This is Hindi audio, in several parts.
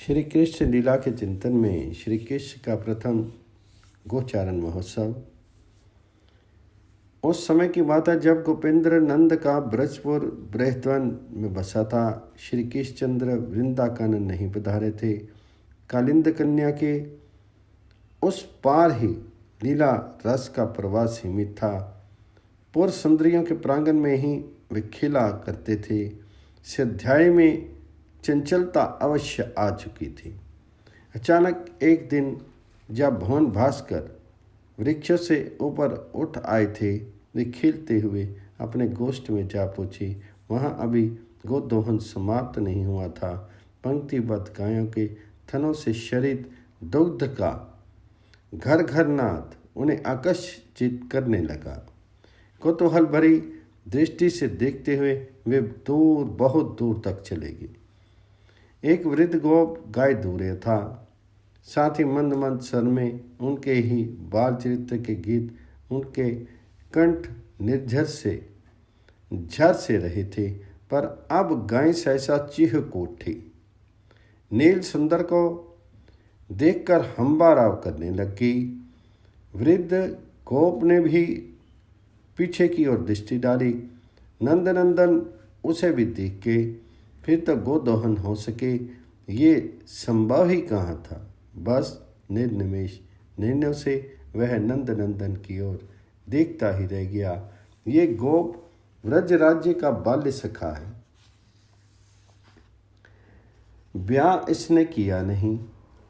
श्री कृष्ण लीला के चिंतन में श्री कृष्ण का प्रथम गोचारण महोत्सव। उस समय की बात है जब गोपेंद्र नंद का ब्रजपुर बृहद्वन में बसा था। श्री कृष्णचंद्र वृंदाकानन नहीं पधारे थे। कालिंद कन्या के उस पार ही लीला रस का प्रवाह सीमित था। पूर्व सुंदरियों के प्रांगण में ही वे खेला करते थे। इस अध्याय में चंचलता अवश्य आ चुकी थी। अचानक एक दिन जब भवन भास्कर वृक्षों से ऊपर उठ आए थे, वे खेलते हुए अपने गोष्ठ में जा पहुँचे। वहाँ अभी गोदोहन समाप्त नहीं हुआ था। पंक्तिबद्ध गायों के थनों से शरीर दुग्ध का घर घर नाद उन्हें आकर्षित करने लगा। कौतूहल भरी दृष्टि से देखते हुए वे दूर, बहुत दूर तक चले गए। एक वृद्ध गोप गाय दूरे था। साथ ही मंद मंद स्वर में उनके ही बाल चरित्र के गीत उनके कंठ निर्झर से झर से रहे थे। पर अब गाय सहसा चीख उठी। नील सुंदर को देखकर हंबाराव करने लगी। वृद्ध गोप ने भी पीछे की ओर दृष्टि डाली। नंदनंदन उसे भी देख के फिर तो गोदोहन हो सके ये संभव ही कहाँ था। बस निर्निमेष निर्णय से वह नंदनंदन की ओर देखता ही रह गया। ये गोप व्रज राज्य का बाल्य सखा है। ब्याह इसने किया नहीं।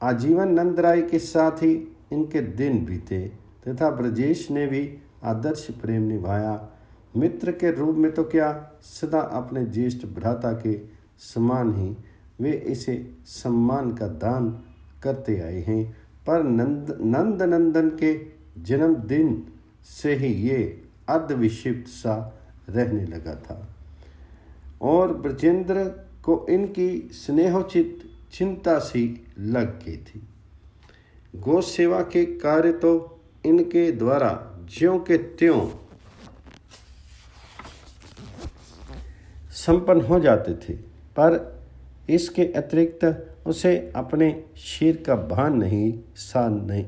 आजीवन नंदराय के साथ ही इनके दिन बीते तथा ब्रजेश ने भी आदर्श प्रेम निभाया। मित्र के रूप में तो क्या, सदा अपने ज्येष्ठ भ्राता के समान ही वे इसे सम्मान का दान करते आए हैं। पर नंदनंदन के जन्मदिन से ही ये अर्धविक्षिप्त सा रहने लगा था और ब्रजेंद्र को इनकी स्नेहोचित चिंता सी लग गई थी। गौ सेवा के कार्य तो इनके द्वारा ज्यों के त्यों संपन्न हो जाते थे, पर इसके अतिरिक्त उसे अपने शीर का भान नहीं सा नहीं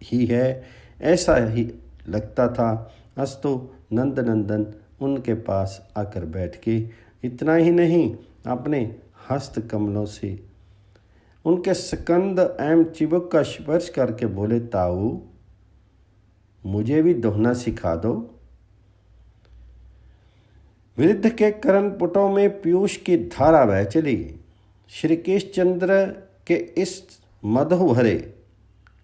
ही है, ऐसा ही लगता था। अस्तु नंदनंदन उनके पास आकर बैठ के इतना ही नहीं, अपने हस्त कमलों से उनके स्कंद एवं चिबुक का स्पर्श करके बोले, ताऊ मुझे भी दोहना सिखा दो। वृद्ध के करण पुटों में पीयूष की धारा बह चली। श्री कृष्णचंद्र के इस मधु भरे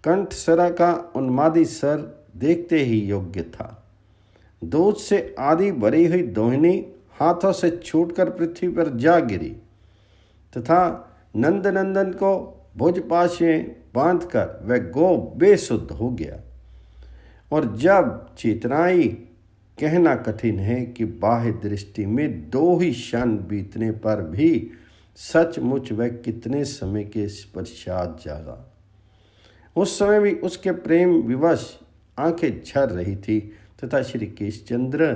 कंठस्वरा का उन्मादी स्वर देखते ही योग्य था। दूध से आधी भरी हुई दोहिनी हाथों से छूटकर पृथ्वी पर जा गिरी तथा नंदनंदन को भुजपाश में बांधकर वह गो बेसुध हो गया। और जब चेतनाई कहना कठिन है कि बाह्य दृष्टि में 2 ही क्षण बीतने पर भी सचमुच वह कितने समय के पश्चात जागा। उस समय भी उसके प्रेम विवश आंखें झर रही थी तथा श्री कृष्णचंद्र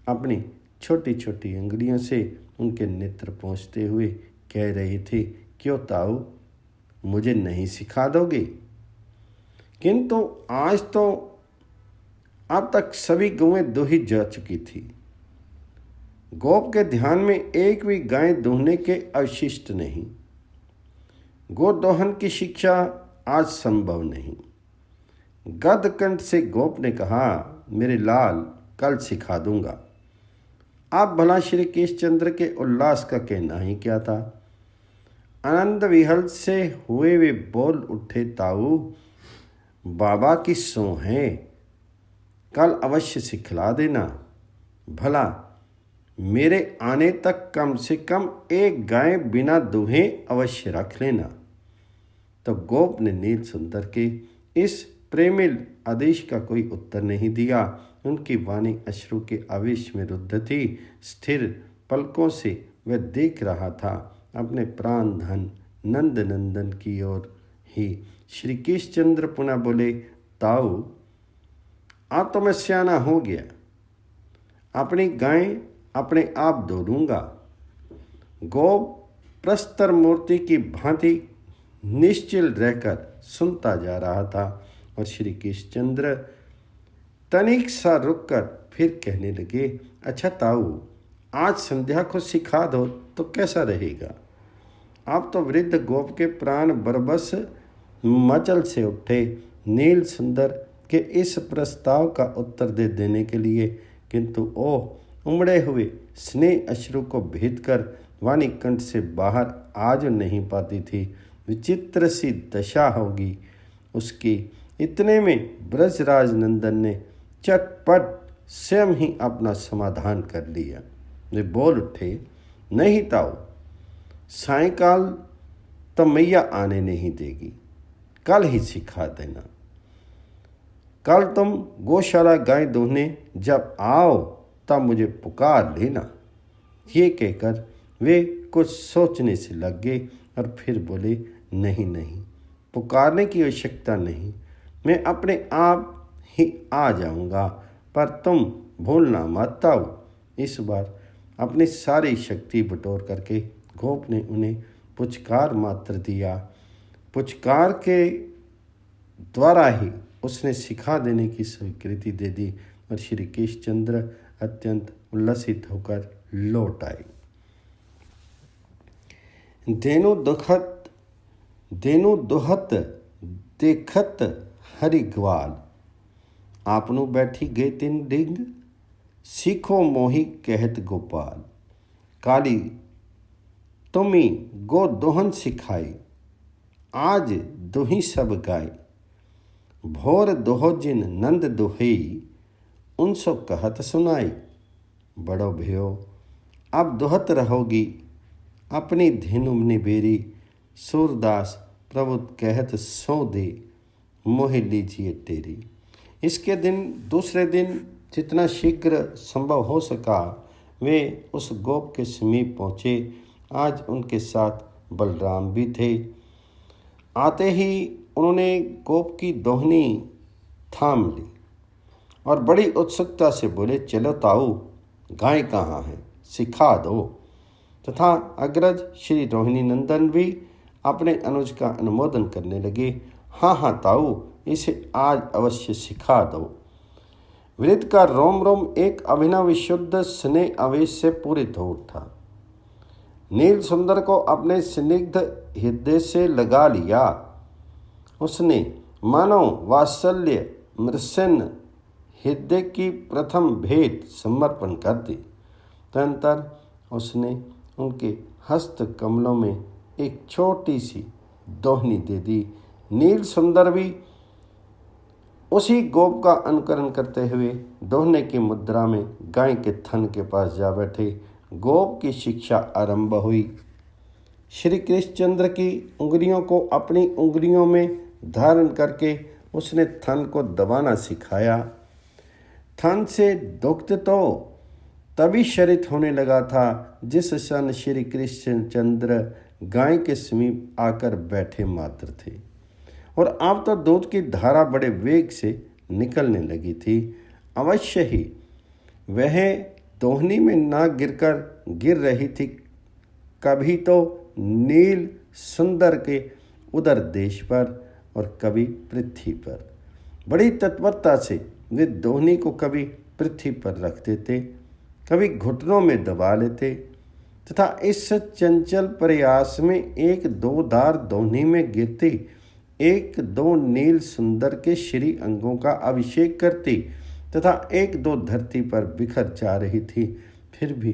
अपनी छोटी छोटी अंगुलियों से उनके नेत्र पहुँचते हुए कह रहे थे, क्यों ताऊ मुझे नहीं सिखा दोगे? किंतु आज तो अब तक सभी गौएं दूही जा चुकी थी। गोप के ध्यान में एक भी गाय दूहने के अवशिष्ट नहीं। गोदोहन की शिक्षा आज संभव नहीं। गदकंठ से गोप ने कहा, मेरे लाल कल सिखा दूंगा। अब भला श्री कृष्णचंद्र के उल्लास का कहना ही क्या था। आनंद विहल से हुए वे बोल उठे, ताऊ बाबा की सौं है, कल अवश्य सिखला देना। भला मेरे आने तक कम से कम एक गाय बिना दूहे अवश्य रख लेना। तो गोप ने नील सुंदर के इस प्रेमिल आदेश का कोई उत्तर नहीं दिया। उनकी वाणी अश्रु के आवेश में रुद्ध थी। स्थिर पलकों से वह देख रहा था अपने प्राण धन नंदनंदन की ओर ही। श्री कृष्णचंद्र पुनः बोले, ताऊ अब तो मैं सियाना हो गया, अपनी गाय अपने आप दो लूँगा। गोप प्रस्तर मूर्ति की भांति निश्चल रहकर सुनता जा रहा था और श्री कृष्णचंद्र तनिक सा रुककर फिर कहने लगे, अच्छा ताऊ, आज संध्या को सिखा दो तो कैसा रहेगा। आप तो वृद्ध गोप के प्राण बरबस मचल से उठे नील सुंदर के इस प्रस्ताव का उत्तर दे देने के लिए, किंतु ओह उमड़े हुए स्नेह अश्रु को भेद कर वाणी कंठ से बाहर आज नहीं पाती थी। विचित्र सी दशा होगी उसकी। इतने में ब्रजराज नंदन ने चटपट स्वयं ही अपना समाधान कर लिया। वे बोल उठे, नहीं ताऊ, सायंकाल तो मैया आने नहीं देगी, कल ही सिखा देना। कल तुम गौशाला गाय दोहने जब आओ तब मुझे पुकार लेना। ये कहकर वे कुछ सोचने से लग गए और फिर बोले, नहीं नहीं, पुकारने की आवश्यकता नहीं, मैं अपने आप ही आ जाऊंगा, पर तुम भूलना मत ताऊ। इस बार अपनी सारी शक्ति बटोर करके गोप ने उन्हें पुचकार मात्र दिया। पुचकार के द्वारा ही उसने सिखा देने की स्वीकृति दे दी और श्री कृष्णचंद्र अत्यंत उल्लसित होकर लौट आए। देनु दुहत देखत हरि ग्वाल, आपनु बैठी गए तिन डिंग, सीखो मोहि कहत गोपाल। काली तुम्ही गो दोहन सिखाई, आज दुही सब गाय। भोर दोहो जिन नंद दुहेई, उनसो कहत सुनाई। बड़ो भयो अब दोहत रहोगी, अपनी धेनु निबेरी। सूरदास प्रभु कहत सो दे, मोहि लीजिए तेरी। इसके दिन दूसरे दिन जितना शीघ्र संभव हो सका वे उस गोप के समीप पहुँचे। आज उनके साथ बलराम भी थे। आते ही उन्होंने गोप की दोहनी थाम ली और बड़ी उत्सुकता से बोले, चलो ताऊ, गाय कहाँ है, सिखा दो। तथा अग्रज श्री रोहिणी नंदन भी अपने अनुज का अनुमोदन करने लगे। हाँ हाँ ताऊ, इसे आज अवश्य सिखा दो। वृद्ध का रोम रोम एक अभिनव विशुद्ध स्नेह आवेश से पूरित हो उठा। नील सुंदर को अपने स्निग्ध हृदय से लगा लिया। उसने मानो वात्सल्य मृषन्न हृदय की प्रथम भेंट समर्पण कर दी। तदनंतर उसने उनके हस्त कमलों में एक छोटी सी दोहनी दे दी। नील सुंदर भी उसी गोप का अनुकरण करते हुए दोहने की मुद्रा में गाय के थन के पास जा बैठे। गोप की शिक्षा आरंभ हुई। श्री कृष्णचंद्र की उंगलियों को अपनी उंगलियों में धारण करके उसने थन को दबाना सिखाया। थन से दुग्ध तो तभी शरित होने लगा था जिस क्षण श्री कृष्णचंद्र गाय के समीप आकर बैठे मात्र थे और अब तो दूध की धारा बड़े वेग से निकलने लगी थी। अवश्य ही वह दोहनी में ना गिर रही थी। कभी तो नील सुंदर के उदर देश पर और कभी पृथ्वी पर। बड़ी तत्परता से वे दोहनी को कभी पृथ्वी पर रख देते, कभी घुटनों में दबा लेते तथा इस चंचल प्रयास में एक दो दार दोहनी में गिरती, एक दो नील सुंदर के श्री अंगों का अभिषेक करती तथा एक दो धरती पर बिखर जा रही थी। फिर भी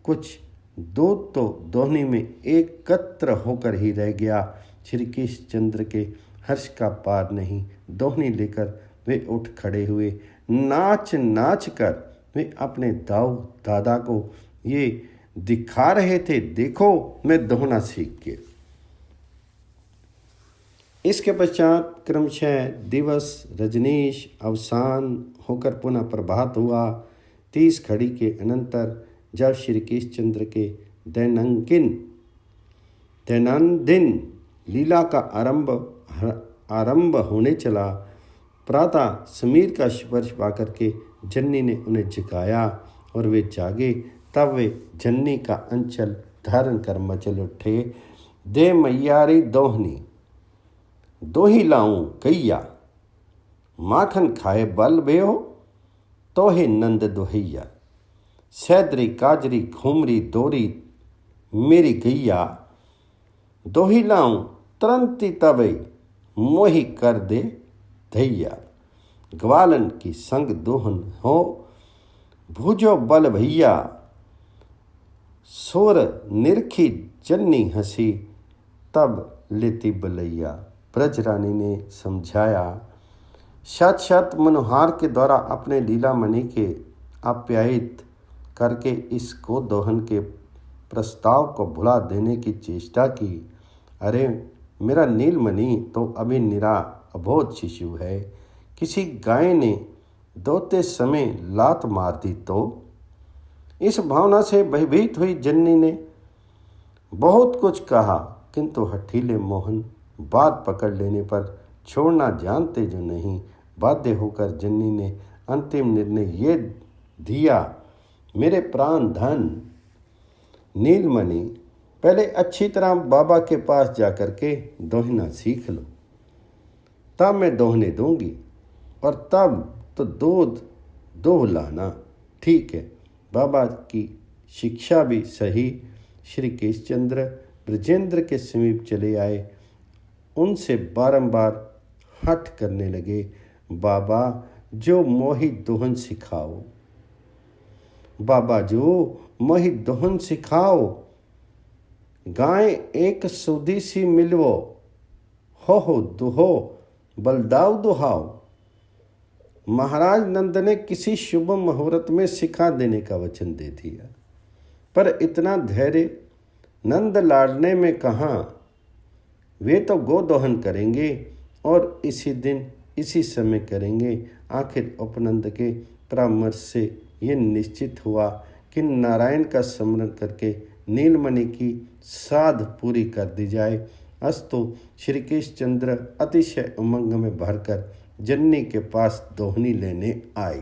कुछ दूध तो दोहनी में एकत्र होकर ही रह गया। श्री कृष्णचंद्र के हर्ष का पार नहीं। दोहनी लेकर वे उठ खड़े हुए। नाच नाच कर वे अपने दादा को ये दिखा रहे थे, देखो मैं दोहना सीख गया। इसके पश्चात क्रमशः दिवस रजनीश अवसान होकर पुनः प्रभात हुआ। 30 घड़ी के अनंतर जब श्री कृष्णचंद्र के दैनंदिन लीला का आरंभ होने चला, प्रातः समीर का स्पर्श पाकर के जन्नी ने उन्हें जगाया और वे जागे। तब वे जन्नी का अंचल धारण कर मचल उठे। दे मैयारी दोहनी, दोही लाऊं गैया, माखन खाए बल बेहो, तोहे नंद दुहैया। सैदरी काजरी घूमरी दोरी मेरी गैया, दोही लाऊं तुरंती तबई, मोही कर दे धैया। ग्वालन की संग दोहन हो, भूजो बल भैया। सोर निरखी जन्नी हंसी, तब लेती बलैया। ब्रज रानी ने समझाया, साक्षात मनोहार के द्वारा अपने लीलामणि के आप्यायित करके इस गोदोहन के प्रस्ताव को भुला देने की चेष्टा की। अरे मेरा नीलमणि तो अभी निरा अबोध शिशु है, किसी गाय ने दोते समय लात मार दी तो। इस भावना से भयभीत हुई जन्नी ने बहुत कुछ कहा, किंतु हठीले मोहन बात पकड़ लेने पर छोड़ना जानते जो नहीं। बाध्य होकर जन्नी ने अंतिम निर्णय ये दिया, मेरे प्राण धन नीलमणि, पहले अच्छी तरह बाबा के पास जाकर के दोहना सीख लो, तब मैं दोहने दूंगी, और तब तो दूध दोह लाना। ठीक है। बाबा की शिक्षा भी सही। श्री केशचंद्र ब्रजेंद्र के समीप चले आए, उनसे बारंबार हठ करने लगे, बाबा जो मोहि दोहन सिखाओ, बाबा जो मोहि दोहन सिखाओ। गाय एक सुधी सी मिलवो, हो दुहो बलदाव दुहाओ। महाराज नंद ने किसी शुभ मुहूर्त में सिखा देने का वचन दे दिया, पर इतना धैर्य नंद लाडने में कहाँ। वे तो गोदोहन करेंगे और इसी दिन इसी समय करेंगे। आखिर उपनंद के परामर्श से यह निश्चित हुआ कि नारायण का स्मरण करके नीलमणि की साध पूरी कर दी जाए। अस्तु श्री केशचंद्र अतिशय उमंग में भरकर जन्नी के पास दोहनी लेने आई।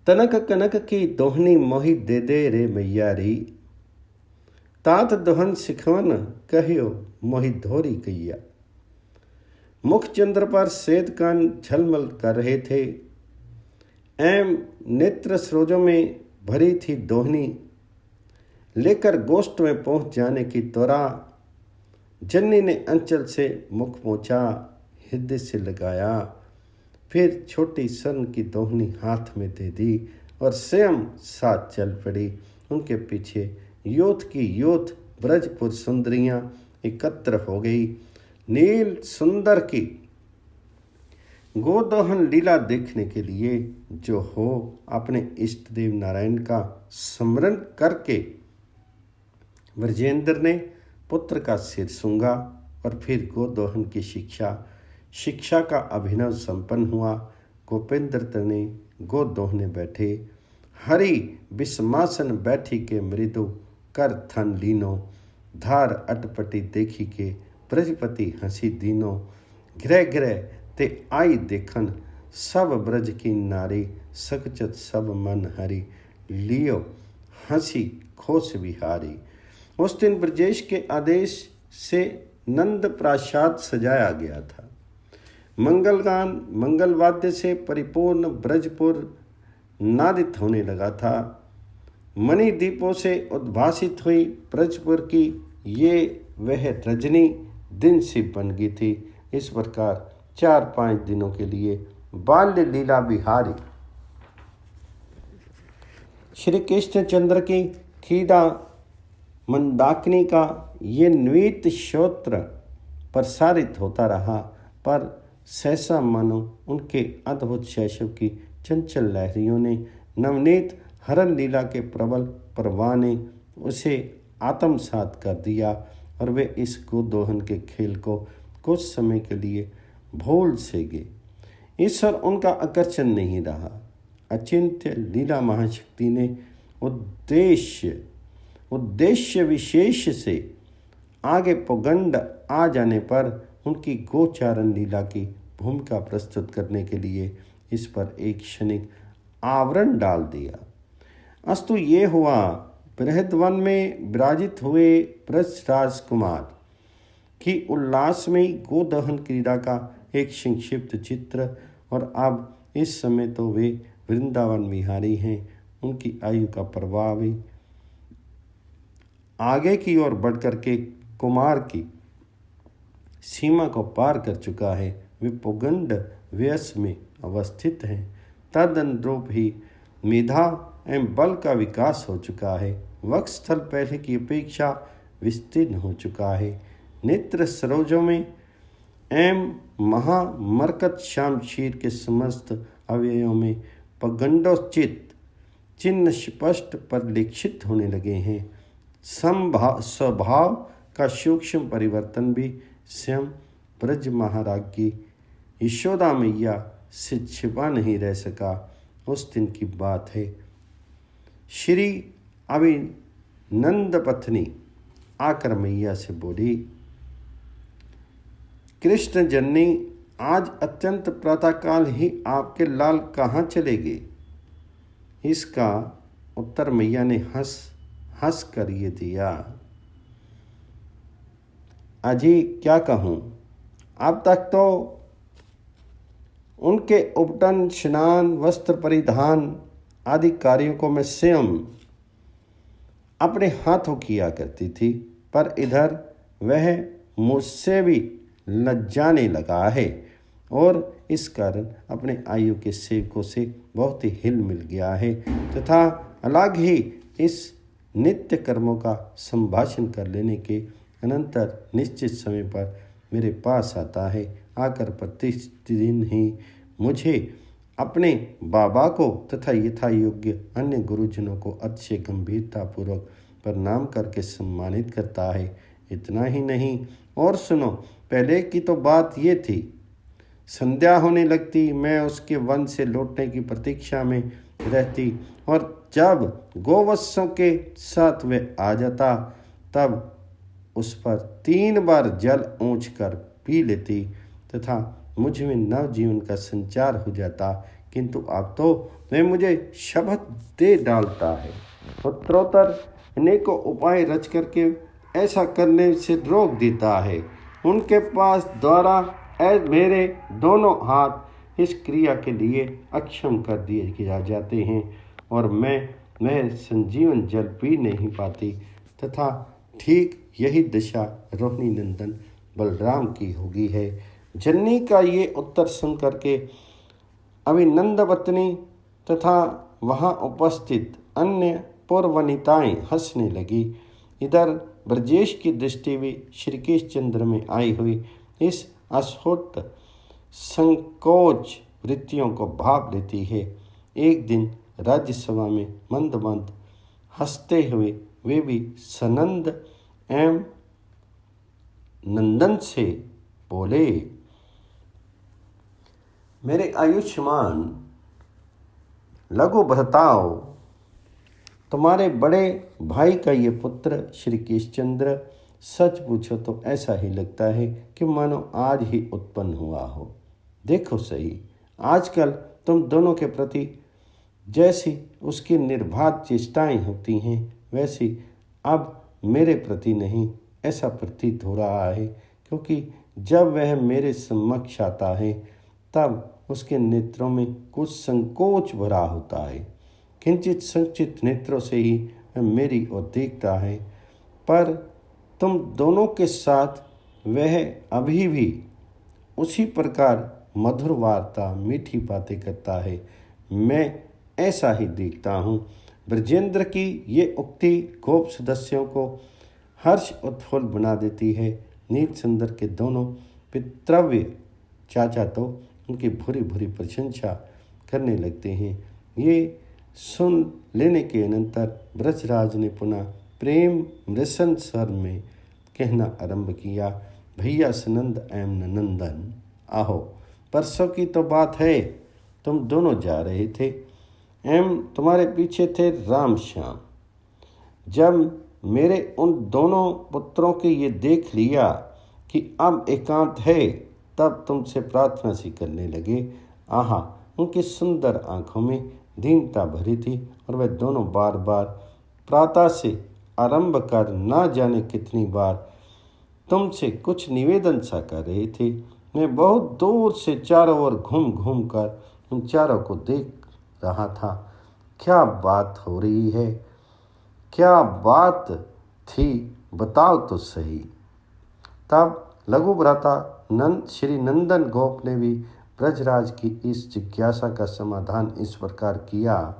तनक कनक की दोहनी मोहि दे दे रे मैया री, तात दोहन सिखवन कहियो मोहि धोरी कैया। मुख चंद्र पर श्वेत कान झलमल कर रहे थे, एम नेत्र सरोजों में भरी थी दोहनी। लेकर गोष्ठ में पहुंच जाने की त्वरा जन्नी ने अंचल से मुख पोंछा, हृदय से लगाया, फिर छोटी सन की दोहनी हाथ में दे दी और स्वयं साथ चल पड़ी। उनके पीछे योथ की योथ ब्रजपुर सुंदरियां एकत्र हो गई। नील सुंदर की गोदोहन लीला देखने के लिए जो हो अपने इष्ट देव नारायण का स्मरण करके ब्रजेंद्र ने पुत्र का सिर सूंघा और फिर गोदोहन की शिक्षा का अभिनव संपन्न हुआ। गोपेंद्र तने गोदोहने बैठे, हरि विषमासन बैठी के मृदु कर थन लीनो, धार अटपटी देखी के ब्रजपति हंसी दीनो। गृह गृह ते आई देखन, सब ब्रज की नारी, सकचत सब मन हरि, लियो हंसी खोस बिहारी। उस दिन ब्रजेश के आदेश से नंद प्रासाद सजाया गया था। मंगलगान मंगलवाद्य से परिपूर्ण ब्रजपुर नादित होने लगा था। मणि दीपों से उद्भासित हुई ब्रजपुर की ये वह रजनी दिन सी बन गई थी। इस प्रकार 4-5 दिनों के लिए बाल्य लीला विहारी श्री कृष्णचंद्र की खीड़ा मंदाकिनी का ये नृत्य श्रोत्र प्रसारित होता रहा, पर सहसा मानो उनके अद्भुत शैशव की चंचल लहरियों ने, नवनीत हरण लीला के प्रबल प्रवाह ने उसे आत्मसात कर दिया और वे इस गोदोहन के खेल को कुछ समय के लिए भूल से गए। ईश्वर उनका आकर्षण नहीं रहा। अचिंत्य लीला महाशक्ति ने उद्देश्य विशेष से आगे पौगंड आ जाने पर उनकी गोचारण लीला की भूमिका प्रस्तुत करने के लिए इस पर एक क्षणिक आवरण डाल दिया। अस्तु ये हुआ, बृहद वन में विराजित हुए ब्रज राजकुमार कि उल्लासमयी गोदहन क्रीड़ा का एक संक्षिप्त चित्र। और अब इस समय तो वे वृंदावन विहारी हैं। उनकी आयु का प्रभाव भी आगे की ओर बढ़कर के कुमार की सीमा को पार कर चुका है। वे पुगंड वयस में अवस्थित हैं। तदनुरूप ही मेधा एवं बल का विकास हो चुका है। वक्षस्थल पहले की अपेक्षा विस्तीर्ण हो चुका है। नेत्र सरोजों में एवं महामरकत श्याम क्षीर के समस्त अवयवों में पगंडोचित चिन्ह स्पष्ट परिलक्षित होने लगे हैं। स्वभाव का सूक्ष्म परिवर्तन भी स्वयं ब्रज महाराज्ञी यशोदा मैया से छिपा नहीं रह सका। उस दिन की बात है। श्री अभिनंद पत्नी आकर मैया से बोली, कृष्ण जननी, आज अत्यंत प्रातःकाल ही आपके लाल कहाँ चले गए? इसका उत्तर मैया ने हंस कर ये दिया, अजी क्या कहूँ, अब तक तो उनके उपटन, स्नान, वस्त्र परिधान आदि कार्यों को मैं स्वयं अपने हाथों किया करती थी, पर इधर वह मुझसे भी लज्जाने लगा है और इस कारण अपने आयु के सेवकों से बहुत ही हिल मिल गया है तथा अलग ही इस नित्य कर्मों का संभाषण कर लेने के अनंतर निश्चित समय पर मेरे पास आता है। आकर प्रतिदिन ही मुझे अपने बाबा को तथा यथा योग्य अन्य गुरुजनों को अतिशय गंभीरतापूर्वक प्रणाम करके सम्मानित करता है। इतना ही नहीं, और सुनो, पहले की तो बात ये थी, संध्या होने लगती, मैं उसके वन से लौटने की प्रतीक्षा में रहती और जब गोवत्सों के साथ वह आ जाता तब उस पर 3 बार जल ऊँच कर पी लेती तथा मुझ में नव जीवन का संचार हो जाता। किंतु अब तो वह मुझे शपथ दे डालता है, उत्तरोत्तर अनेकों उपाय रच करके ऐसा करने से रोक देता है। उनके पास द्वारा मेरे दोनों हाथ इस क्रिया के लिए अक्षम कर दिए जाते हैं और मैं वह संजीवन जल पी नहीं पाती तथा ठीक यही दशा रोहिणी नंदन बलराम की होगी है। जननी का ये उत्तर सुन करके अभिनंद पत्नी तथा वहाँ उपस्थित अन्य पूर्ववनिताएं हंसने लगी। इधर ब्रजेश की दृष्टि भी श्री कृष्ण चंद्र में आई हुई इस अस्फुट संकोच वृत्तियों को भाप लेती है। एक दिन राज्यसभा में मंद मंद हंसते हुए वे भी सनंद एवं नंदन से बोले, मेरे आयुष्मान लघु भ्राताओ, तुम्हारे बड़े भाई का ये पुत्र श्री कृष्णचंद्र सच पूछो तो ऐसा ही लगता है कि मानो आज ही उत्पन्न हुआ हो। देखो सही, आजकल तुम दोनों के प्रति जैसी उसकी निर्बाध चेष्टाएं होती हैं वैसी अब मेरे प्रति नहीं, ऐसा प्रतीत हो रहा है। क्योंकि जब वह मेरे समक्ष आता है तब उसके नेत्रों में कुछ संकोच भरा होता है। किंचित संचित नेत्रों से ही वह मेरी ओर देखता है, पर तुम दोनों के साथ वह अभी भी उसी प्रकार मधुर वार्ता मीठी बातें करता है। मैं ऐसा ही देखता हूँ। ब्रजेंद्र की ये उक्ति गोप सदस्यों को हर्ष उत्फुल्ल बना देती है। नीलचंद्र के दोनों पितृव्य चाचा तो उनकी भूरी भूरी प्रशंसा करने लगते हैं। ये सुन लेने के अनंतर ब्रजराज ने पुनः प्रेम मृसन स्वर में कहना आरंभ किया, भैया सनंद एवं नंदन, आहो, परसों की तो बात है, तुम दोनों जा रहे थे एवं तुम्हारे पीछे थे राम श्याम। जब मेरे उन दोनों पुत्रों के ये देख लिया कि अब एकांत है तब तुमसे प्रार्थना सी करने लगे। आहा, उनकी सुंदर आंखों में दीनता भरी थी और वे दोनों बार बार प्रातः से आरंभ कर ना जाने कितनी बार तुमसे कुछ निवेदन सा कर रहे थे। मैं बहुत दूर से चारों ओर घूम घूम कर उन चारों को देख रहा था। क्या बात हो रही है, क्या बात थी, बताओ तो सही। तब लघु भ्राता श्री नंदन गोप ने भी ब्रजराज की इस जिज्ञासा का समाधान इस प्रकार किया।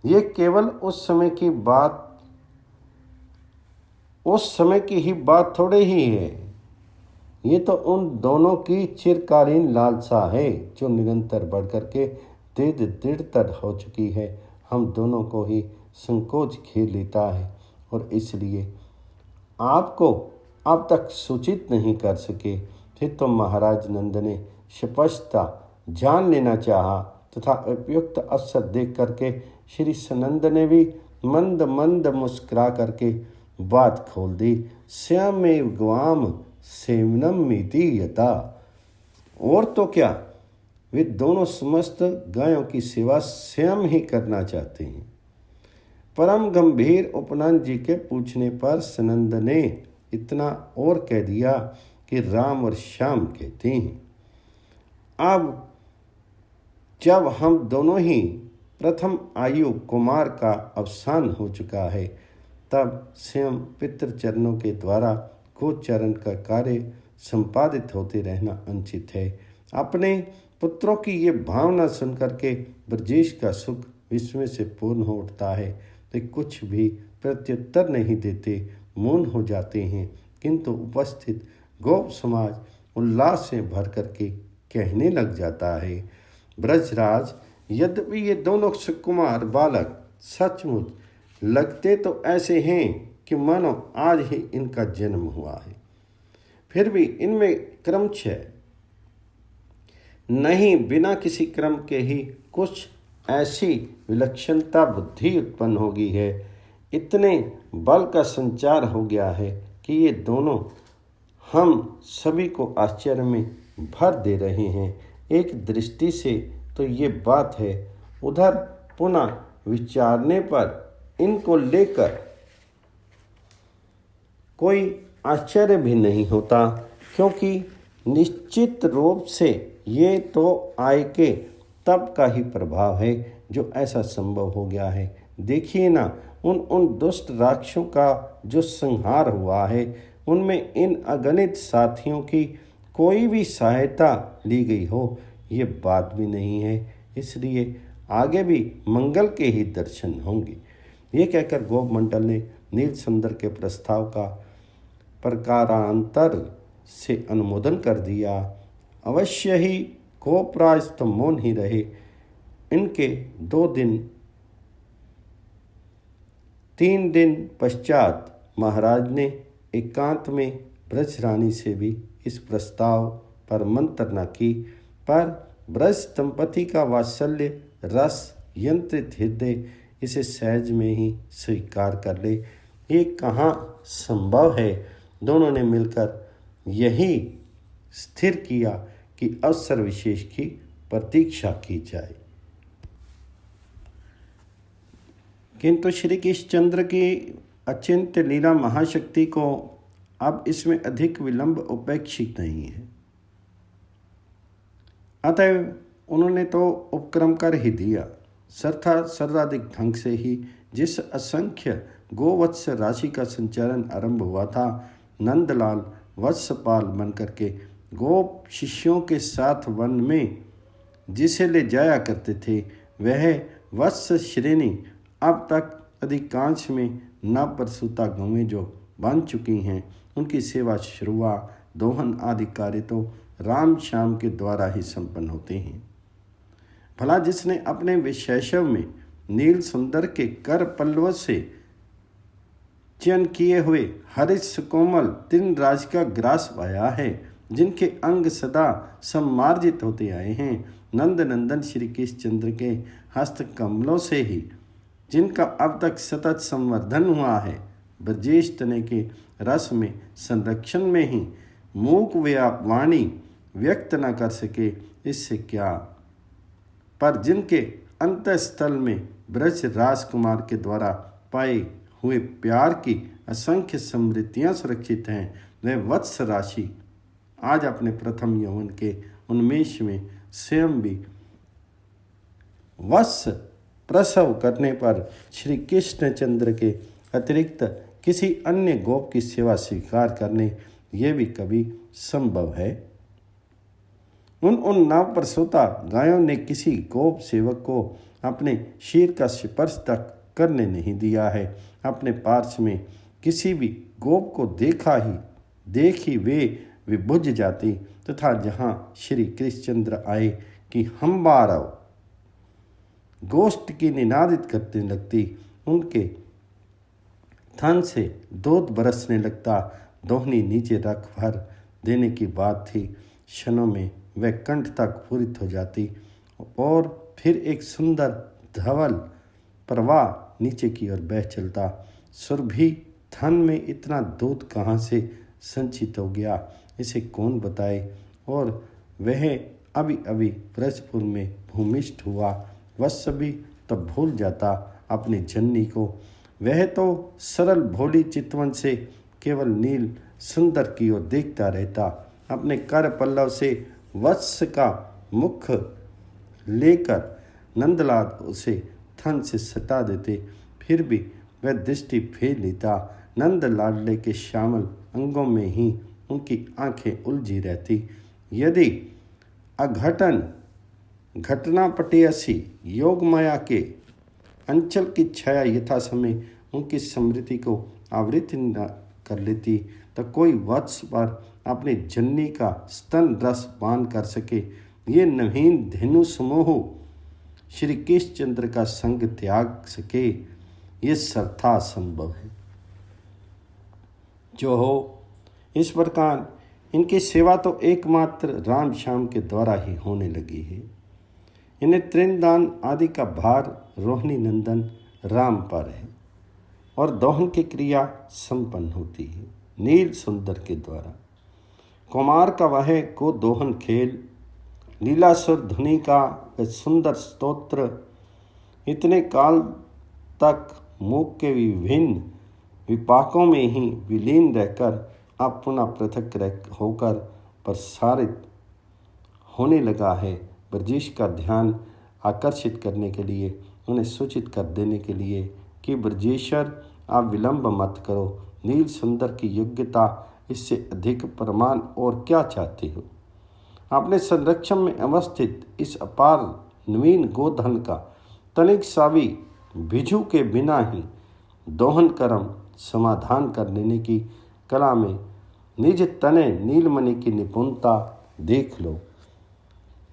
ये केवल उस समय की ही बात थोड़े ही है। ये तो उन दोनों की चिरकालीन लालसा है जो निरंतर बढ़कर के दृढ़तर हो चुकी है। हम दोनों को ही संकोच घेर लेता है और इसलिए आपको अब तक सूचित नहीं कर सके। फिर तो महाराज नंद ने स्पष्टता जान लेना चाहा तथा उपयुक्त अवसर देख करके श्री सनंद ने भी मंद मंद मुस्कुरा करके बात खोल दी। श्यामेव ग्वाम सेवनम मिति यथा। और तो क्या, वे दोनों समस्त गायों की सेवा स्वयं ही करना चाहते हैं। परम गंभीर उपनंद जी के पूछने पर सनंद ने इतना और कह दिया कि राम और श्याम कहते हैं। अब जब हम दोनों ही प्रथम आयु कुमार का अवसान हो चुका है, तब स्वयं पितृचरणों के द्वारा गोचरण का कार्य संपादित होते रहना अनुचित है। अपने पुत्रों की ये भावना सुनकर के ब्रजेश का सुख विस्मय से पूर्ण हो उठता है। वे कुछ भी प्रत्युत्तर नहीं देते, मौन हो जाते हैं, किंतु उपस्थित गोप समाज उल्लास से भर करके कहने लग जाता है, ब्रजराज, यद्यपि ये दोनों सुकुमार बालक सचमुच लगते तो ऐसे हैं कि मानो आज ही इनका जन्म हुआ है, फिर भी इनमें क्रमशः नहीं, बिना किसी क्रम के ही कुछ ऐसी विलक्षणता बुद्धि उत्पन्न हो गई है, इतने बल का संचार हो गया है कि ये दोनों हम सभी को आश्चर्य में भर दे रहे हैं। एक दृष्टि से तो ये बात है, उधर पुनः विचारने पर इनको लेकर कोई आश्चर्य भी नहीं होता, क्योंकि निश्चित रूप से ये तो आय के तप का ही प्रभाव है जो ऐसा संभव हो गया है। देखिए ना, उन दुष्ट राक्षसों का जो संहार हुआ है, उनमें इन अगणित साथियों की कोई भी सहायता ली गई हो, ये बात भी नहीं है। इसलिए आगे भी मंगल के ही दर्शन होंगे। ये कहकर गोप मंडल ने नील सुंदर के प्रस्ताव का प्रकारांतर से अनुमोदन कर दिया। अवश्य ही गोपराज तो मौन ही रहे। इनके 3 दिन पश्चात महाराज ने एकांत में ब्रज रानी से भी इस प्रस्ताव पर मंत्रणा की, पर ब्रज दंपति का वात्सल्य रस यंत्रित हृदय इसे सहज में ही स्वीकार कर ले। ये कहाँ संभव है। दोनों ने मिलकर यही स्थिर किया कि अवसर विशेष की प्रतीक्षा की जाए। किंतु श्री कृष्णचंद्र की अचिंत्य लीला महाशक्ति को अब इसमें अधिक विलंब उपेक्षित नहीं है। अतएव उन्होंने तो उपक्रम कर ही दिया। सर्वाधिक ढंग से ही जिस असंख्य गोवत्स राशि का संचालन आरंभ हुआ था, नंदलाल वत्सपाल बन करके गोप शिष्यों के साथ वन में जिसे ले जाया करते थे, वह वत्स श्रेणी अब तक अधिकांश में नवप्रसूता गौवें जो बन चुकी हैं, उनकी सेवा, शुरुआ, दोहन आदि कार्य तो राम श्याम के द्वारा ही संपन्न होते हैं। भला जिसने अपने विशेषव में नील सुंदर के कर पल्लव से चयन किए हुए हरित सुकोमल 3 राज का ग्रास पाया है, जिनके अंग सदा सम्मार्जित होते आए हैं, नंद नंदन श्री कृष्णचंद्र के हस्त कमलों से ही जिनका अब तक सतत संवर्धन हुआ है, ब्रजेश तने के रस में संरक्षण में ही मूक वाणी व्यक्त न कर सके, इससे क्या, पर जिनके अंतस्थल में ब्रज राजकुमार के द्वारा पाए हुए प्यार की असंख्य समृद्धियाँ सुरक्षित हैं। वह वत्स राशि आज अपने प्रथम यौवन के उन्मेष में स्वयं भी वत्स प्रसव करने पर श्री कृष्णचंद्र के अतिरिक्त किसी अन्य गोप की सेवा स्वीकार करने ये भी कभी संभव है। उन नव प्रसूता गायों ने किसी गोप सेवक को अपने शीर का स्पर्श तक करने नहीं दिया है। अपने पार्श्व में किसी भी गोप को देख ही वे बुझ जाती तथा जहाँ श्री कृष्णचंद्र आए कि हम बार आओ गोष्ठ की निनादित करने लगती। उनके थन से दूध बरसने लगता। दोहनी नीचे रख भर देने की बात थी। क्षणों में वह कंठ तक पूरित हो जाती और फिर एक सुंदर धवल प्रवाह नीचे की ओर बह चलता। सुरभि थन में इतना दूध कहाँ से संचित हो गया, इसे कौन बताए। और वह अभी अभी ब्रजपुर में भूमिष्ठ हुआ। वत्स भी तब भूल जाता अपनी जननी को। वह तो सरल भोली चितवन से केवल नील सुंदर की ओर देखता रहता। अपने कर पल्लव से वत्स का मुख लेकर नंदलाल उसे थन से सटा देते, फिर भी वह दृष्टि फेर लेता। नंद लाडले के श्यामल अंगों में ही उनकी आंखें उलझी रहती। यदि अघटन घटना पटेयसी योग माया के अंचल की छाया यथा समय उनकी स्मृति को आवृत न कर लेती तो कोई वत्स पर अपनी जननी का स्तन रस पान कर सके। ये नवीन धेनु समूह श्री कृष्णचंद्र का संग त्याग सके, ये सर्वथा संभव है। जो हो इस प्रकार इनकी सेवा तो एकमात्र राम श्याम के द्वारा ही होने लगी है। इन्हें तृणदान आदि का भार रोहिणी नंदन राम पर है और दोहन की क्रिया संपन्न होती है नील सुंदर के द्वारा। कुमार का वह को दोहन खेल, लीलासुर धुनि का वह सुंदर स्तोत्र इतने काल तक मुख के विभिन्न विपाकों में ही विलीन रहकर अब पुनः पृथक होकर प्रसारित होने लगा है। ब्रजेश का ध्यान आकर्षित करने के लिए, उन्हें सूचित कर देने के लिए कि ब्रजेश्वर आप विलंब मत करो। नील सुंदर की योग्यता इससे अधिक प्रमाण और क्या चाहते हो। अपने संरक्षण में अवस्थित इस अपार नवीन गोधन का तनिक सा भी भिजू के बिना ही दोहन कर्म समाधान कर लेने की कला में निज तने नीलमणि की निपुणता देख लो।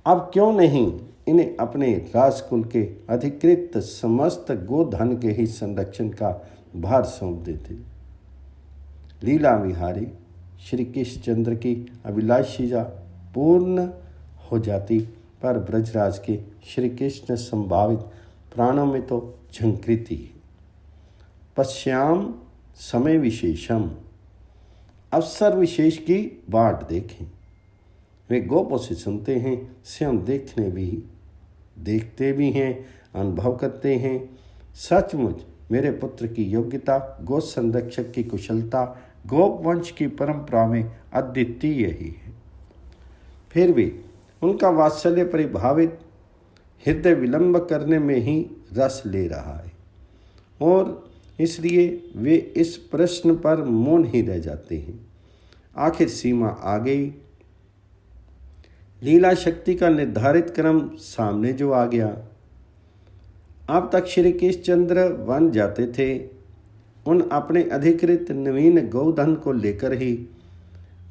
अब क्यों नहीं इन्हें अपने राजकुल के अधिकृत समस्त गोधन के ही संरक्षण का भार सौंप देते। लीला विहारी श्री कृष्णचंद्र की अभिलाषिता पूर्ण हो जाती, पर ब्रजराज के श्री कृष्ण संभावित प्राणों में तो झंकृति है। पश्याम समय विशेषम, अवसर विशेष की बाट देखें। वे गोपों से सुनते हैं, स्वयं देखते भी हैं, अनुभव करते हैं। सचमुच मेरे पुत्र की योग्यता, गो संरक्षक की कुशलता गोप वंश की परंपरा में अद्वितीय ही है। फिर भी उनका वात्सल्य परिभावित हृदय विलंब करने में ही रस ले रहा है और इसलिए वे इस प्रश्न पर मौन ही रह जाते हैं। आखिर सीमा आ गई। लीला शक्ति का निर्धारित क्रम सामने जो आ गया। अब तक श्री कृष्णचंद्र वन जाते थे, उन अपने अधिकृत नवीन गोधन को लेकर ही।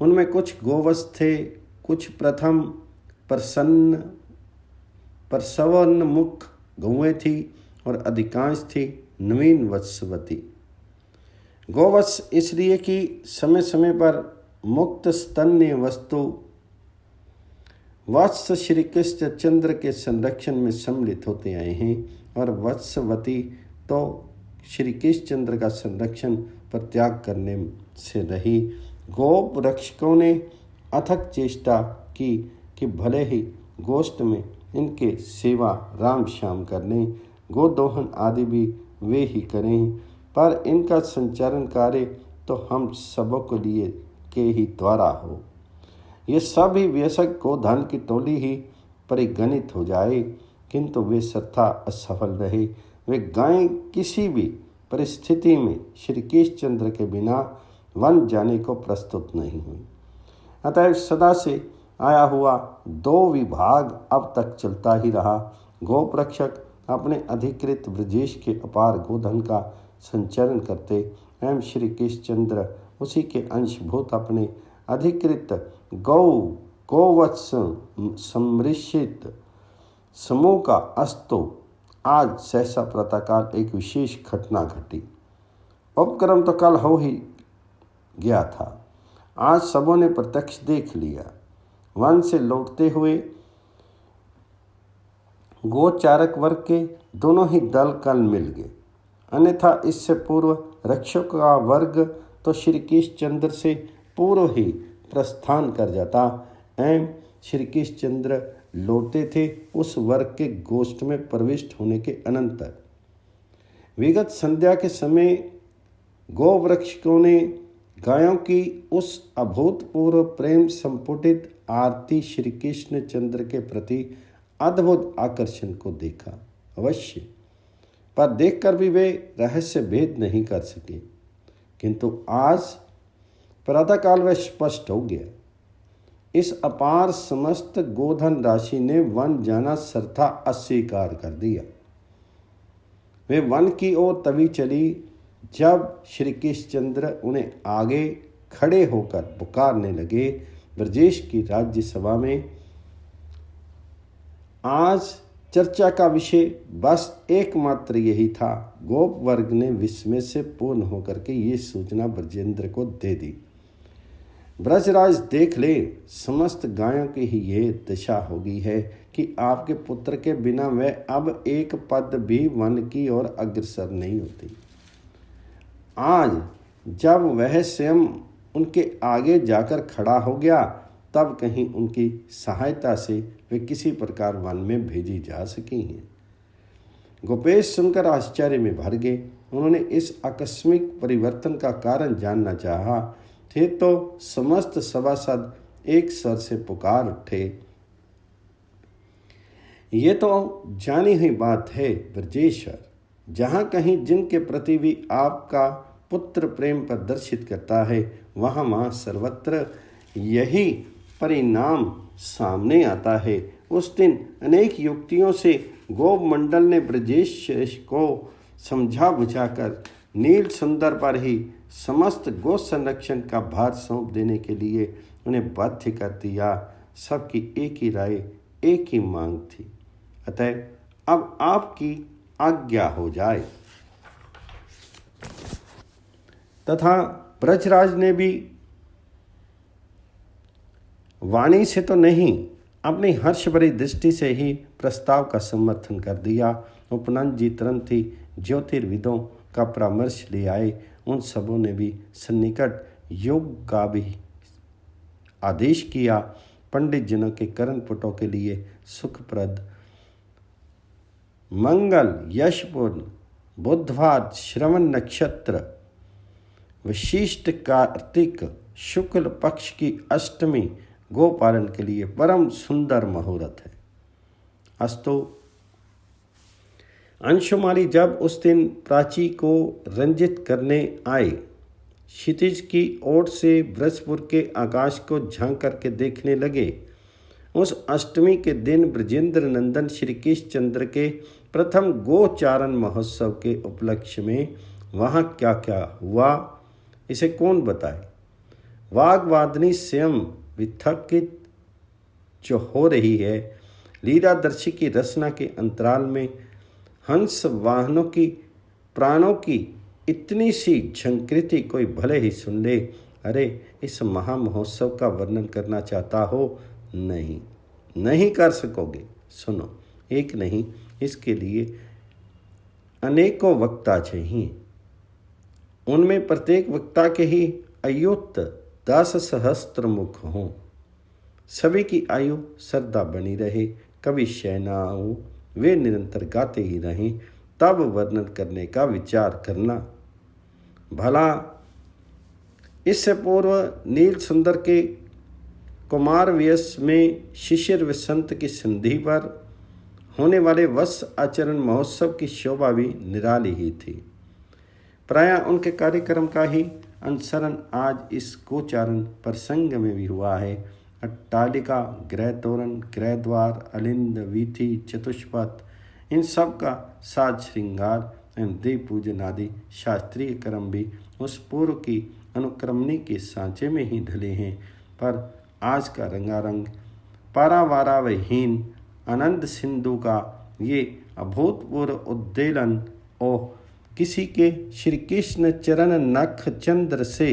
उनमें कुछ गोवत्स थे, कुछ प्रथम प्रसवोन्मुख गौएं थी और अधिकांश थी नवीन वत्सवती। गोवत्स इसलिए कि समय समय पर मुक्त स्तन्य वस्तु वत्स श्री कृष्णचंद्र के संरक्षण में सम्मिलित होते आए हैं और वत्सवती तो श्री कृष्णचंद्र का संरक्षण परित्याग करने से रही। गोप रक्षकों ने अथक चेष्टा की कि भले ही गोष्ठ में इनके सेवा राम श्याम करने, गोदोहन आदि भी वे ही करें, पर इनका संचारण कार्य तो हम सबों के लिए के ही द्वारा हो। ये सभी वयस्क गोधन की टोली ही परिगणित हो जाए, किंतु वे सर्वथा असफल रहे। वे गायें किसी भी परिस्थिति में श्री कृष्णचंद्र के बिना वन जाने को प्रस्तुत नहीं हुई। अतः सदा से आया हुआ 2 विभाग अब तक चलता ही रहा। गोपरक्षक अपने अधिकृत ब्रजेश के अपार गोधन का संचरण करते एवं श्री कृष्णचंद्र उसी के अंशभूत अपने अधिकृत गोवत्स सम्मिश्रित समूह का अस्तो। आज सहसा प्रातःकाल एक विशेष घटना घटी। उपक्रम तो कल हो ही गया था, आज सबों ने प्रत्यक्ष देख लिया। वन से लौटते हुए गोचारक वर्ग के दोनों ही दल कल मिल गए, अन्यथा इससे पूर्व रक्षक का वर्ग तो श्री कृष्णचंद्र से पूर्व ही प्रस्थान कर जाता एवं श्री कृष्णचंद्र लौटते थे उस वर्ग के गोष्ठ में प्रविष्ट होने के अनंतर। विगत संध्या के समय गोवृक्षकों ने गायों की उस अभूतपूर्व प्रेम संपुटित आरती श्री कृष्णचंद्र के प्रति अद्भुत आकर्षण को देखा अवश्य, पर देखकर भी वे रहस्य भेद नहीं कर सके। किंतु आज प्रातःकाल वह स्पष्ट हो गया। इस अपार समस्त गोधन राशि ने वन जाना सर्वथा अस्वीकार कर दिया। वे वन की ओर तभी चली जब श्री कृष्णचंद्र उन्हें आगे खड़े होकर पुकारने लगे। ब्रजेश की राज्यसभा में आज चर्चा का विषय बस एकमात्र यही था। गोप वर्ग ने विस्मय से पूर्ण होकर के ये सूचना ब्रजेंद्र को दे दी। ब्रजराज देख ले, समस्त गायों की ही ये दशा हो गई है कि आपके पुत्र के बिना वह अब एक पद भी वन की ओर अग्रसर नहीं होती। आज जब वह स्वयं उनके आगे जाकर खड़ा हो गया, तब कहीं उनकी सहायता से वे किसी प्रकार वन में भेजी जा सकी हैं। गोपेश सुनकर आश्चर्य में भर गए। उन्होंने इस आकस्मिक परिवर्तन का कारण जानना चाहा। थे तो समस्त सभासद एक स्वर से पुकार उठे, ये तो जानी हुई बात है ब्रजेश्वर, जहाँ कहीं जिनके प्रति भी आपका पुत्र प्रेम प्रदर्शित करता है, वहाँ सर्वत्र यही परिणाम सामने आता है। उस दिन अनेक युक्तियों से गोप मंडल ने ब्रजेश को समझा बुझाकर नील सुंदर पर ही समस्त गो संरक्षण का भार सौंप देने के लिए उन्हें बाध्य कर दिया। सबकी एक ही राय, एक ही मांग थी, अतः अब आपकी आज्ञा हो जाए। तथा ब्रजराज ने भी वाणी से तो नहीं, अपनी हर्ष भरी दृष्टि से ही प्रस्ताव का समर्थन कर दिया। उपनंद जी तुरंत ही ज्योतिर्विदों का परामर्श ले आए। उन सबों ने भी सन्निकट योग का भी आदेश किया। पंडित जनों के कर्णपुटों के लिए सुखप्रद मंगल यशपूर्ण बुधवार श्रवण नक्षत्र विशिष्ट कार्तिक शुक्ल पक्ष की अष्टमी गोपालन के लिए परम सुंदर मुहूर्त है। अस्तु अंशुमाली जब उस दिन प्राची को रंजित करने आए, क्षितिज की ओर से ब्रजपुर के आकाश को झांक करके देखने लगे। उस अष्टमी के दिन ब्रजेंद्र नंदन श्री कृष्णचंद्र के प्रथम गोचारण महोत्सव के उपलक्ष्य में वहाँ क्या क्या हुआ, इसे कौन बताए। वाग्वादिनी स्वयं विथकित जो हो रही है, लीलादर्शी की रचना के अंतराल में हंस वाहनों की प्राणों की इतनी सी झंकृति कोई भले ही सुन ले। अरे इस महामहोत्सव का वर्णन करना चाहता हो, नहीं कर सकोगे। सुनो, एक नहीं, इसके लिए अनेकों वक्ता चाहिए। उनमें प्रत्येक वक्ता के ही अयुत 10 सहस्त्र मुख हों। सभी की आयु श्रद्धा बनी रहे, कभी क्षय न हो, वे निरंतर गाते ही रहें, तब वर्णन करने का विचार करना। भला इससे पूर्व नील सुंदर के कुमार व्यस में शिशिर वसंत की संधि पर होने वाले वत्स आचरण महोत्सव की शोभा भी निराली ही थी। प्रायः उनके कार्यक्रम का ही अनुसरण आज इस गोचारण प्रसंग में भी हुआ है। अट्टालिका, गृह तोरण, गृह द्वार, अलिंद, वीथी, चतुष्पथ, इन सब का साज श्रृंगार एवं देव पूजन आदि शास्त्रीय क्रम भी उस पूर्व की अनुक्रमणी के सांचे में ही ढले हैं। पर आज का रंगारंग पारावारावहीन आनंद सिंधु का ये अभूतपूर्व उद्वेलन और किसी के श्री कृष्ण चरण नख चंद्र से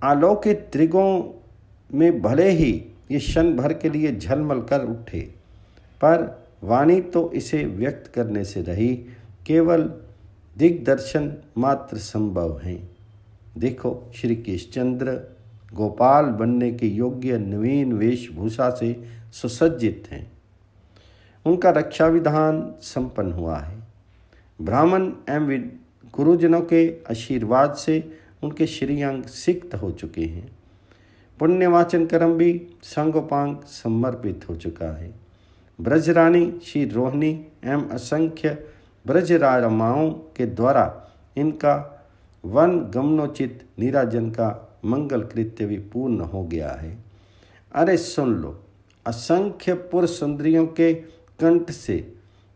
आलोकित त्रिगों में भले ही ये क्षण भर के लिए झलमल कर उठे, पर वाणी तो इसे व्यक्त करने से रही, केवल दिग्दर्शन मात्र संभव हैं। देखो, श्री कृष्णचंद्र गोपाल बनने के योग्य नवीन वेशभूषा से सुसज्जित हैं। उनका रक्षा विधान संपन्न हुआ है। ब्राह्मण एवं गुरुजनों के आशीर्वाद से उनके श्रीअंग सिक्त हो चुके हैं। पुण्यवाचन कर्म भी सांगोपांग समर्पित हो चुका है। ब्रजरानी श्री रोहिणी एवं असंख्य ब्रजरामाओं के द्वारा इनका वन गमनोचित नीराजन का मंगल कृत्य भी पूर्ण हो गया है। अरे सुन लो, असंख्य पुरुष सुंदरियों के कंठ से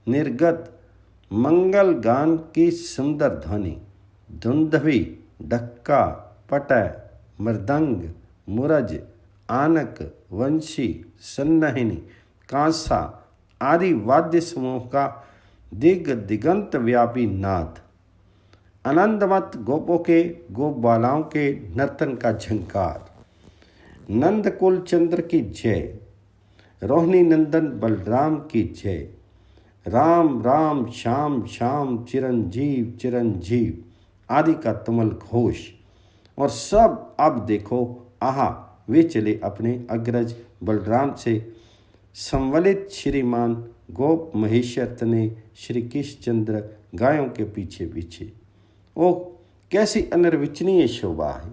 निर्गत मंगल गान की सुंदर ध्वनि, धुंधवी, ढक्का, पटय, मृदंग, मुरज, आनक, वंशी, सन्नहिनी, कांसा आदि वाद्य समूह का दिगंत व्यापी नाद, आनंदमत गोपों के गोपालाओं के नर्तन का झंकार, नंदकुल चंद्र की जय, रोहिणी नंदन बलराम की जय, राम राम श्याम श्याम चिरंजीव चिरंजीव आदि का तुमल घोष। और सब अब देखो, आहा, वे चले अपने अग्रज बलराम से संवलित श्रीमान गोप महेश्वर तने श्री कृष्णचंद्र गायों के पीछे पीछे। ओह, कैसी अनिर्वचनीय शोभा है!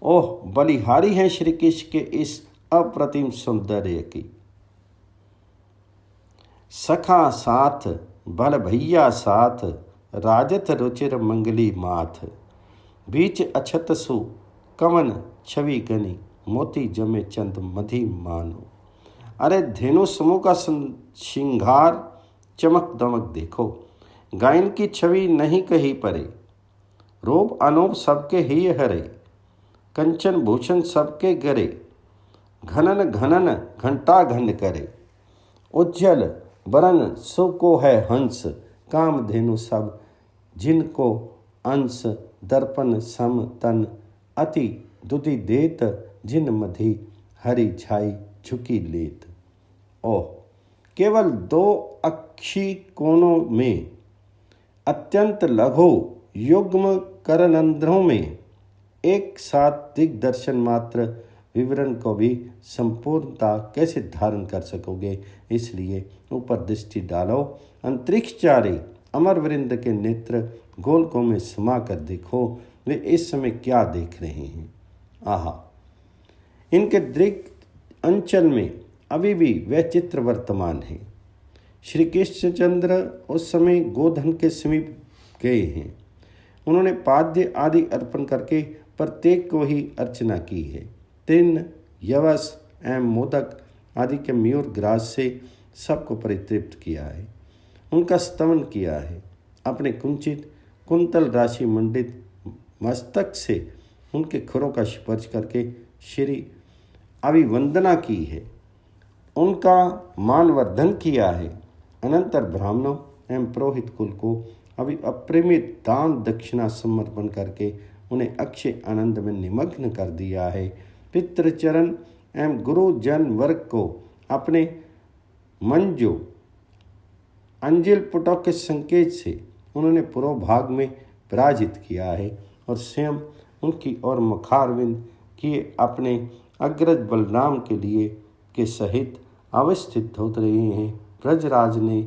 ओह, बलिहारी हैं श्री कृष्ण के इस अप्रतिम सौंदर्य की। सखा साथ बल भैया साथ, राजत रुचिर मंगली माथ, बीच अछत सु कवन छवि गनी, मोती जमे चंद मधी मानो। अरे धेनु समूह का श्रृंगार चमक दमक देखो, गायन की छवि नहीं कहीं परे, रूप अनूप सबके ही हरे, कंचन भूषण सबके गरे, घनन घनन घंटा घन करे, उज्जवल बरन सुको है हंस, काम धेनु सब जिनको अंश, दर्पण सम तन अति दुधि देत, जिन मधी हरि छाई झुकी लेत। ओह, केवल दो अक्षी कोणों में अत्यंत लघु युग्म करनंद्रों में एक साथ दिग्दर्शन मात्र विवरण को भी संपूर्णता कैसे धारण कर सकोगे। इसलिए ऊपर दृष्टि डालो, अंतरिक्षचारी अमर वृंद के नेत्र गोलकों में समा कर देखो, वे इस समय क्या देख रहे हैं। आहा, इनके दृक अंचल में अभी भी वह चित्र वर्तमान है। श्री कृष्णचंद्र उस समय गोधन के समीप गए हैं। उन्होंने पाद्य आदि अर्पण करके प्रत्येक को ही अर्चना की है। तिन्न, यवस एवं मोदक आदि के मयूर ग्रास से सबको परितृप्त किया है, उनका स्तवन किया है। अपने कुंचित कुंतल राशि मंडित मस्तक से उनके खुरों का स्पर्श करके श्री अभिवंदना की है, उनका मानवर्धन किया है। अनंतर ब्राह्मणों एवं पुरोहित कुल को अभी अप्रिमित दान दक्षिणा समर्पण करके उन्हें अक्षय आनंद में निमग्न कर दिया है। पितृचरण एवं गुरुजन वर्ग को अपने मंजू अंजिल पुटों के संकेत से उन्होंने पूर्व भाग में पराजित किया है और स्वयं उनकी ओर मुखारविंद किए अपने अग्रज बलराम के लिए के सहित अवस्थित हो रहे हैं। ब्रजराज ने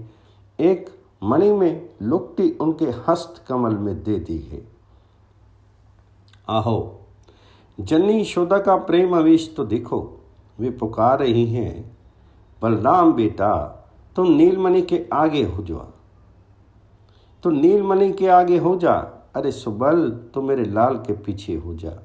एक मणि में लुकटी उनके हस्त कमल में दे दी है। आहो, जननी यशोदा का प्रेम आवेश तो देखो, वे पुकार रही हैं, बलराम बेटा तुम नीलमणि के आगे हो जा, तो नीलमणि के आगे हो जा। अरे सुबल तो मेरे लाल के पीछे हो जा।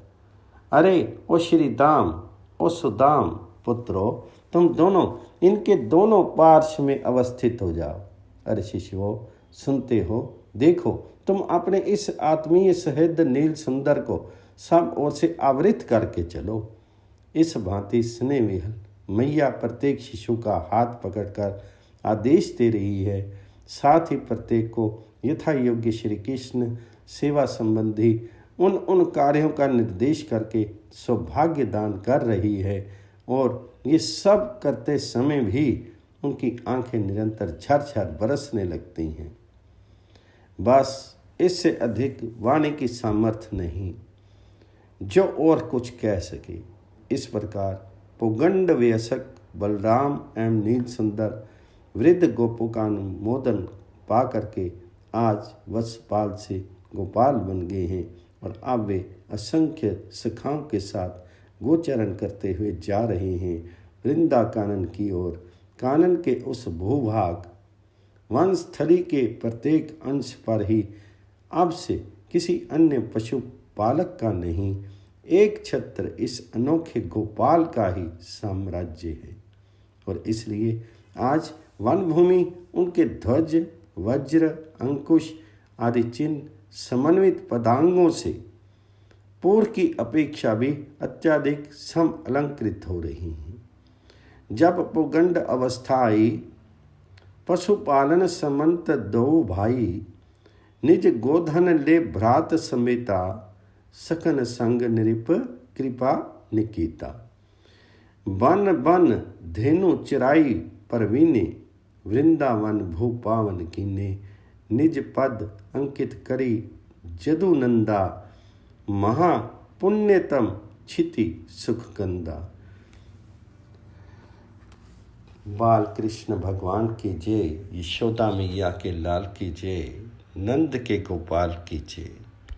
अरे ओ श्री दाम, ओ सुदाम पुत्रो, तुम दोनों इनके दोनों पार्श्व में अवस्थित हो जाओ। अरे शिशुओं, सुनते हो, देखो तुम अपने इस आत्मीय सहृद नील सुंदर को सब ओर से आवृत करके चलो। इस भांति स्नेह विहल मैया प्रत्येक शिशु का हाथ पकड़कर आदेश दे रही है, साथ ही प्रत्येक को यथा योग्य श्री कृष्ण सेवा संबंधी उन कार्यों का निर्देश करके सौभाग्य दान कर रही है। और ये सब करते समय भी उनकी आंखें निरंतर झरझर बरसने लगती हैं। बस इससे अधिक वाणी की सामर्थ्य नहीं जो और कुछ कह सके। इस प्रकार पुगंड व्यसक बलराम एवं नील सुंदर वृद्ध गोपों का अनुमोदन पा करके आज वत्सपाल से गोपाल बन गए हैं और अब वे असंख्य सखाओं के साथ गोचरण करते हुए जा रहे हैं वृंदा कानन की ओर। कानन के उस भूभाग वंशस्थली के प्रत्येक अंश पर ही अब से किसी अन्य पशु पालक का नहीं, एक छत्र इस अनोखे गोपाल का ही साम्राज्य है। और इसलिए आज वन भूमि उनके ध्वज, वज्र, अंकुश आदि चिन्ह समन्वित पदांगों से पूर्व की अपेक्षा भी अत्यधिक सम अलंकृत हो रही हैं। जब पुगंड अवस्था आई, पशुपालन समंत दो भाई, निज गोधन ले भ्रात समेता, सकन संग नृप कृपा निकीता। बन बन धेनु चिराई परवीने, वृंदावन भूपावन कीने, निज पद अंकित करी जदु नंदा, महा पुण्यतम क्षिति सुखगंदा। बाल कृष्ण भगवान की जय, यशोदा मैया के लाल की जय, नंद के गोपाल की जय।